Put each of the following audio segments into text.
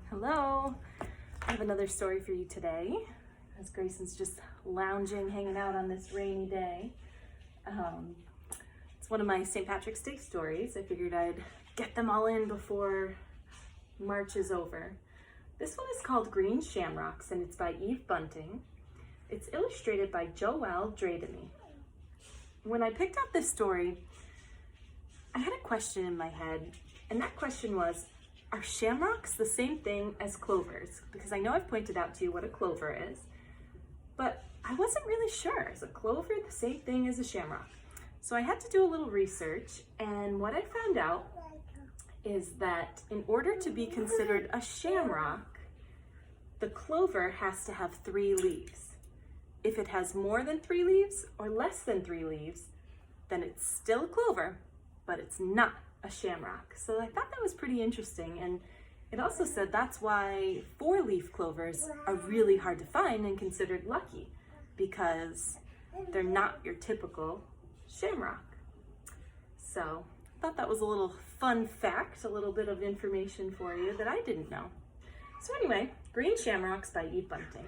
Hello, I have another story for you today as Grayson's just lounging, hanging out on this rainy day. It's one of my St. Patrick's Day stories. I figured I'd get them all in before March is over. This one is called Green Shamrocks and it's by Eve Bunting. It's illustrated by Joelle Drademy. When I picked out this story, I had a question in my head, and that question was, are shamrocks the same thing as clovers? Because I know I've pointed out to you what a clover is, but I wasn't really sure. Is a clover the same thing as a shamrock? So I had to do a little research, and what I found out is that in order to be considered a shamrock, the clover has to have 3 leaves. If it has more than 3 leaves or less than 3 leaves, then it's still a clover, but it's not a shamrock. So I thought that was pretty interesting, and it also said that's why 4-leaf clovers are really hard to find and considered lucky, because they're not your typical shamrock. So I thought that was a little fun fact, a little bit of information for you that I didn't know. So anyway, Green Shamrocks by Eve Bunting.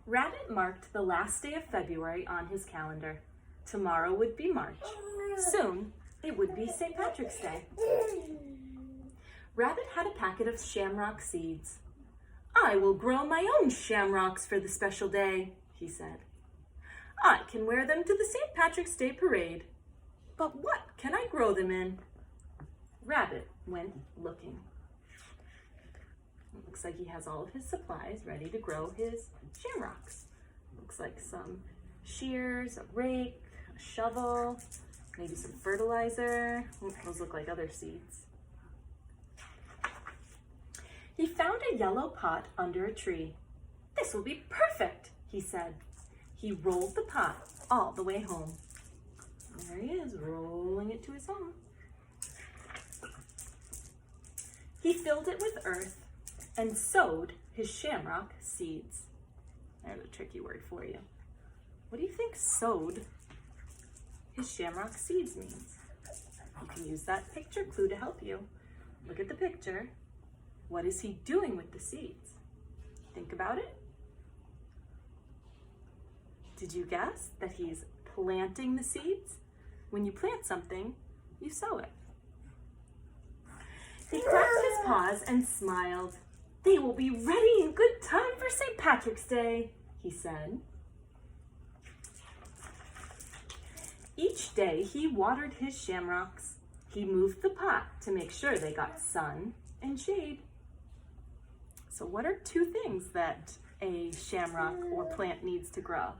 Rabbit marked the last day of February on his calendar. Tomorrow would be March. Soon, it would be St. Patrick's Day. Rabbit had a packet of shamrock seeds. I will grow my own shamrocks for the special day, he said. I can wear them to the St. Patrick's Day parade. But what can I grow them in? Rabbit went looking. It looks like he has all of his supplies ready to grow his shamrocks. Looks like some shears, a rake, a shovel, maybe some fertilizer. Those look like other seeds. He found a yellow pot under a tree. This will be perfect, he said. He rolled the pot all the way home. There he is, rolling it to his home. He filled it with earth and sowed his shamrock seeds. There's a tricky word for you. What do you think sowed his shamrock seeds means? You can use that picture clue to help you. Look at the picture. What is he doing with the seeds? Think about it. Did you guess that he's planting the seeds? When you plant something, you sow it. He clapped his paws and smiled. They will be ready in good time for St. Patrick's Day, he said. Each day he watered his shamrocks. He moved the pot to make sure they got sun and shade. So what are 2 things that a shamrock or plant needs to grow?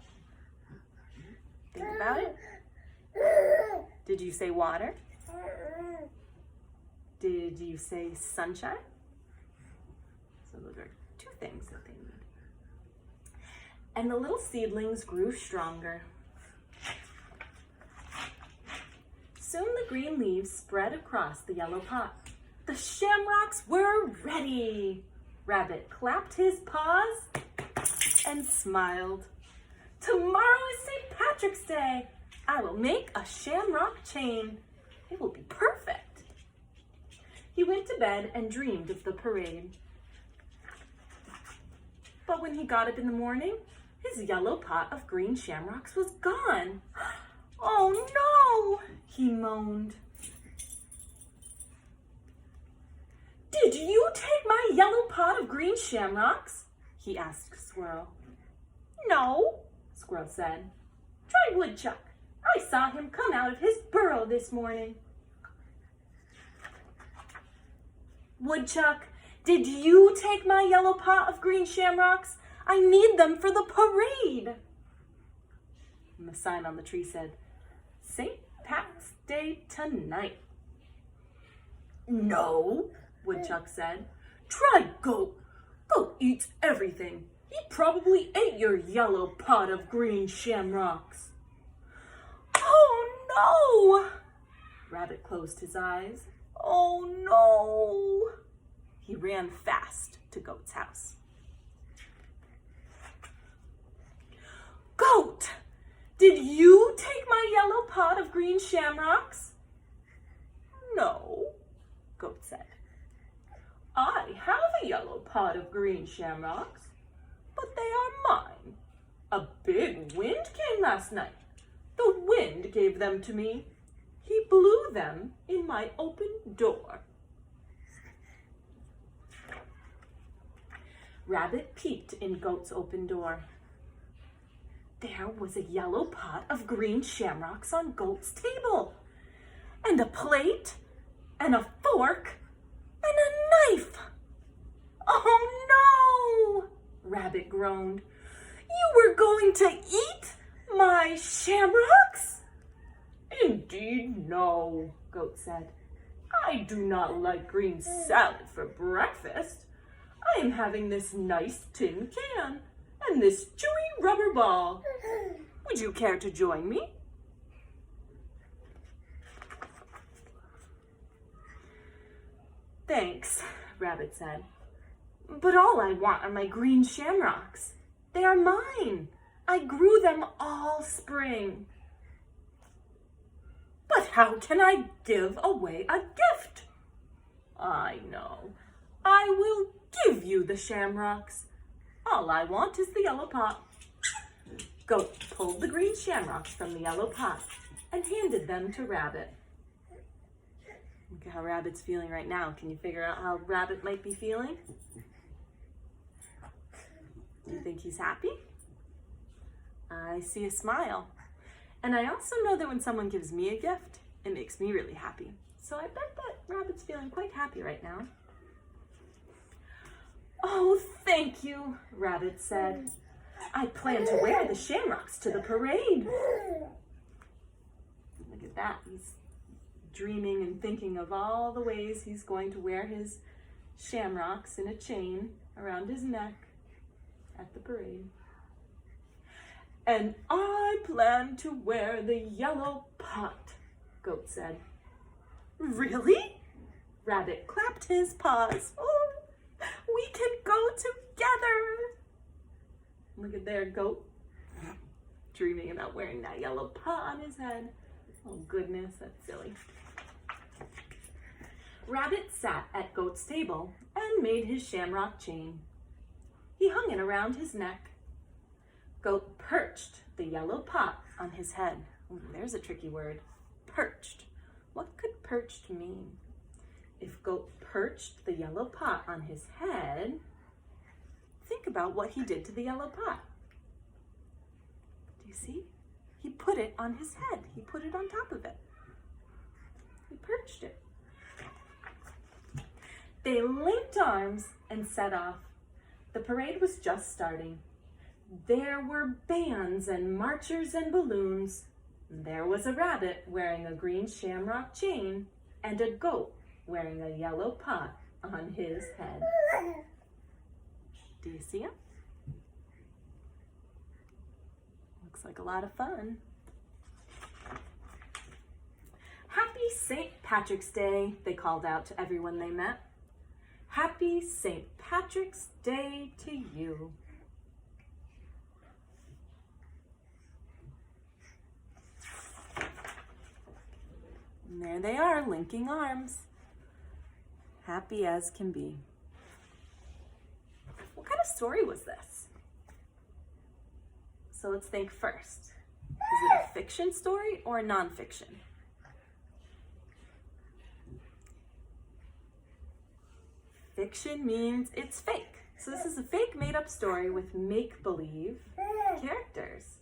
Think about it. Did you say water? Did you say sunshine? So those are 2 things that they need. And the little seedlings grew stronger. Soon the green leaves spread across the yellow pot. The shamrocks were ready. Rabbit clapped his paws and smiled. Tomorrow is St. Patrick's Day. I will make a shamrock chain. It will be perfect. He went to bed and dreamed of the parade. But when he got up in the morning, his yellow pot of green shamrocks was gone. Oh no, he moaned. Did you take my yellow pot of green shamrocks? He asked Squirrel. No, Squirrel said. Try Woodchuck. I saw him come out of his burrow this morning. Woodchuck, did you take my yellow pot of green shamrocks? I need them for the parade. And the sign on the tree said, St. Pat's Day tonight. No, Woodchuck said. Try Goat. Goat eats everything. He probably ate your yellow pot of green shamrocks. Oh no! Rabbit closed his eyes. Oh no! He ran fast to Goat's house. Goat, did you take my yellow pot of green shamrocks? No, pot of green shamrocks, but they are mine. A big wind came last night. The wind gave them to me. He blew them in my open door. Rabbit peeked in Goat's open door. There was a yellow pot of green shamrocks on Goat's table, and a plate, and a fork, and a knife. Oh no, Rabbit groaned. You were going to eat my shamrocks? Indeed no, Goat said. I do not like green salad for breakfast. I am having this nice tin can and this chewy rubber ball. Would you care to join me? Thanks, Rabbit said. But all I want are my green shamrocks. They are mine. I grew them all spring. But how can I give away a gift? I know. I will give you the shamrocks. All I want is the yellow pot. Goat pulled the green shamrocks from the yellow pot and handed them to Rabbit. Look at how Rabbit's feeling right now. Can you figure out how Rabbit might be feeling? Do you think he's happy? I see a smile. And I also know that when someone gives me a gift, it makes me really happy. So I bet that Rabbit's feeling quite happy right now. Oh, thank you, Rabbit said. I plan to wear the shamrocks to the parade. Look at that. He's dreaming and thinking of all the ways he's going to wear his shamrocks in a chain around his neck at the parade. And I plan to wear the yellow pot, Goat said. Really? Rabbit clapped his paws. Oh, we can go together. Look at there, Goat, dreaming about wearing that yellow pot on his head. Oh goodness, that's silly. Rabbit sat at Goat's table and made his shamrock chain. He hung it around his neck. Goat perched the yellow pot on his head. Ooh, there's a tricky word. Perched. What could perched mean? If Goat perched the yellow pot on his head, think about what he did to the yellow pot. Do you see? He put it on his head. He put it on top of it. He perched it. They linked arms and set off. The parade was just starting. There were bands and marchers and balloons. There was a rabbit wearing a green shamrock chain and a goat wearing a yellow pot on his head. Do you see him? Looks like a lot of fun. Happy St. Patrick's Day, they called out to everyone they met. Happy St. Patrick's Day to you. And there they are, linking arms. Happy as can be. What kind of story was this? So let's think first. Is it a fiction story or a nonfiction? Fiction means it's fake. So this is a fake made-up story with make-believe characters.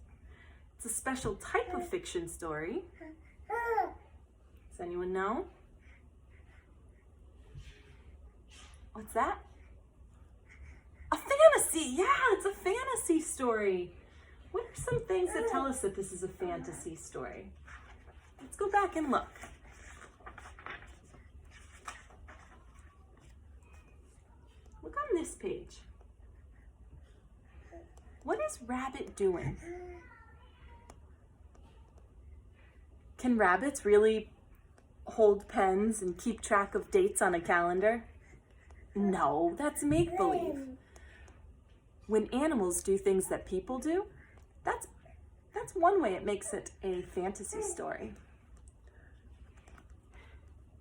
It's a special type of fiction story. Does anyone know? What's that? A fantasy. Yeah, it's a fantasy story. What are some things that tell us that this is a fantasy story? Let's go back and look. Look on this page. What is Rabbit doing? Can rabbits really hold pens and keep track of dates on a calendar? No, that's make-believe. When animals do things that people do, that's one way it makes it a fantasy story.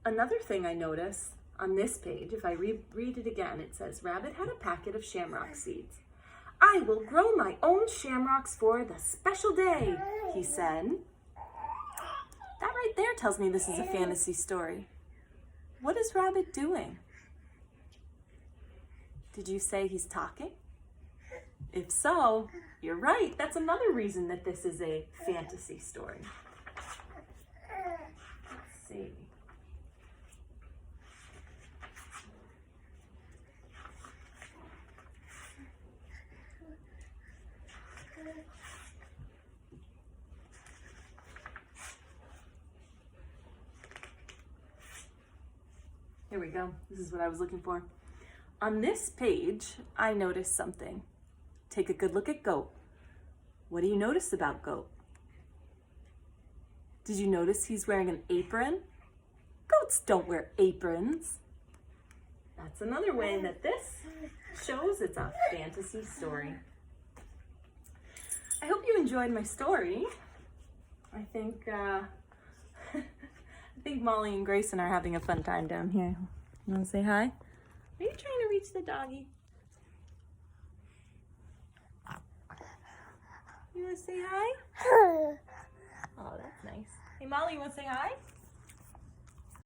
Another thing I notice On this page, if I read it again, it says, Rabbit had a packet of shamrock seeds. I will grow my own shamrocks for the special day, he said. That right there tells me this is a fantasy story. What is Rabbit doing? Did you say he's talking? If so, you're right. That's another reason that this is a fantasy story. Let's see. Here we go. This is what I was looking for. On this page, I noticed something. Take a good look at Goat. What do you notice about Goat? Did you notice he's wearing an apron? Goats don't wear aprons. That's another way that this shows it's a fantasy story. I hope you enjoyed my story. I think Molly and Grayson are having a fun time down here. You want to say hi? Are you trying to reach the doggy? You want to say hi? Oh, that's nice. Hey, Molly, you want to say hi?